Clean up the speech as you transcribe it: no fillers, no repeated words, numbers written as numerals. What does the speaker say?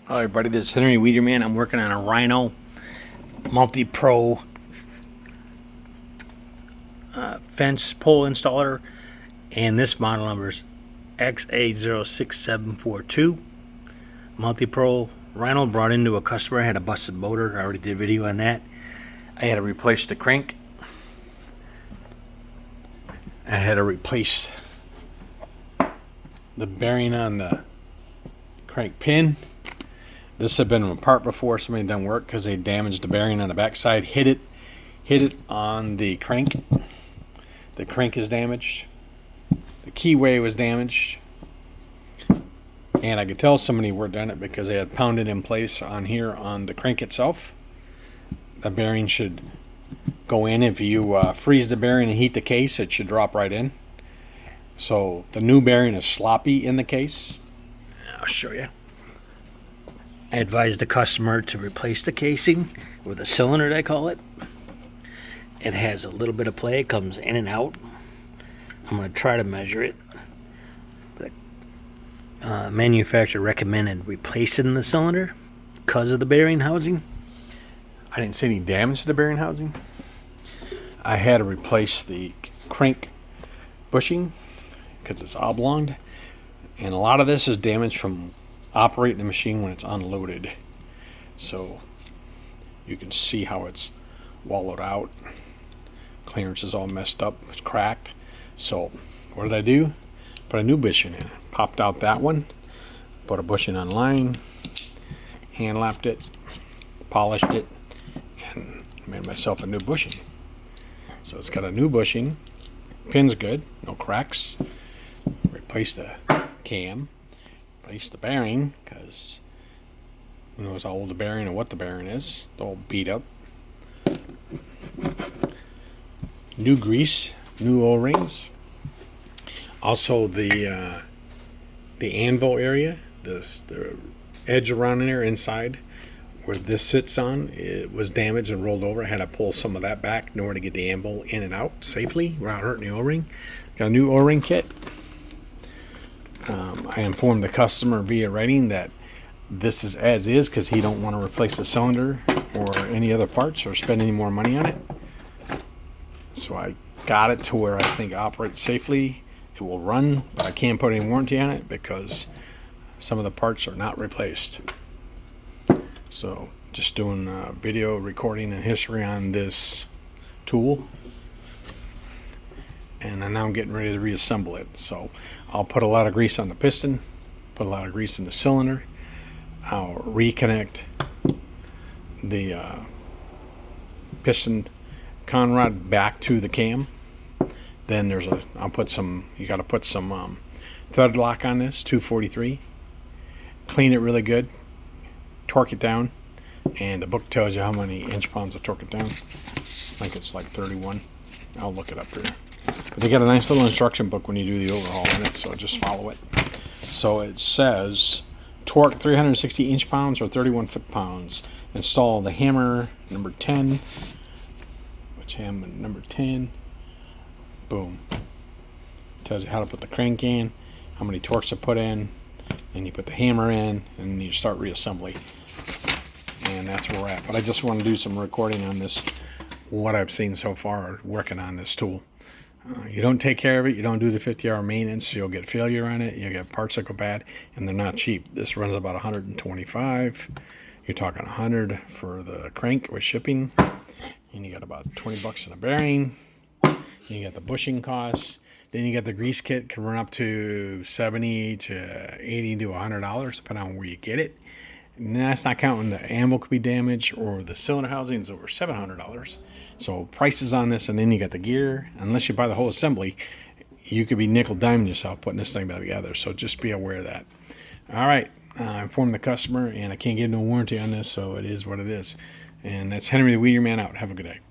Hello everybody, this is Henry Weederman. I'm working on a Rhino Multi Pro Fence pole installer, and this model number is XA06742. Multi Pro Rhino brought into a customer, had a busted motor. I already did a video on that. I had to replace the crank. I had to replace the bearing on the crank pin. This had been apart before. Somebody done work because they damaged the bearing on the backside. Hit it on the crank. The crank is damaged. The keyway was damaged, and I could tell somebody worked on it because they had pounded in place on here on the crank itself. The bearing should go in. If you freeze the bearing and heat the case, it should drop right in. So the new bearing is sloppy in the case. I'll show you. I advised the customer to replace the casing with a cylinder, they call it. It has a little bit of play, it comes in and out. I'm going to try to measure it. But manufacturer recommended replacing the cylinder because of the bearing housing. I didn't see any damage to the bearing housing. I had to replace the crank bushing because it's oblonged, and a lot of this is damaged from operating the machine when it's unloaded. So you can see how it's wallowed out. Clearance is all messed up, it's cracked. So what did I do? Put a new bushing in. Popped out that one, put a bushing on line, hand lapped it, polished it, and made myself a new bushing. So it's got a new bushing. Pin's good, no cracks. Replaced the cam. Replace the bearing, because who knows how old the bearing or what the bearing is. It's all beat up. New grease, new O-rings. Also the anvil area, the edge around in there inside where this sits on, it was damaged and rolled over. I had to pull some of that back in order to get the anvil in and out safely without hurting the O-ring. Got a new O-ring kit. I informed the customer via writing that this is as is because he don't want to replace the cylinder or any other parts or spend any more money on it. So I got it to where I think it operates safely. It will run, but I can't put any warranty on it because some of the parts are not replaced. So just doing video recording and history on this tool. And now I'm getting ready to reassemble it. So I'll put a lot of grease on the piston, put a lot of grease in the cylinder. I'll reconnect the piston conrod back to the cam. Then I'll put some, you got to put some thread lock on this, 243. Clean it really good, torque it down, and the book tells you how many inch-pounds to torque it down. I think it's like 31. I'll look it up here. But they got a nice little instruction book when you do the overhaul in it, so just follow it. So it says torque 360 inch-pounds or 31 foot-pounds. Install the hammer number 10. Which hammer number 10? Boom. Tells you how to put the crank in, how many torques to put in, and you put the hammer in, and you start reassembly. And that's where we're at. But I just want to do some recording on this, what I've seen so far working on this tool. You don't take care of it, you don't do the 50-hour maintenance, you'll get failure on it, you'll get parts that go bad, and they're not cheap. This runs about $125. You're talking $100 for the crank with shipping, and you got about $20 in a bearing. You got the bushing costs. Then you got the grease kit, can run up to $70 to $80 to $100 depending on where you get it. And that's not counting the anvil could be damaged or the cylinder housing is over $700. So prices on this, and then you got the gear. Unless you buy the whole assembly, you could be nickel-diming yourself putting this thing back together. So just be aware of that. All right, I informed the customer, and I can't give no warranty on this, so it is what it is. And that's Henry the Weeder Man out. Have a good day.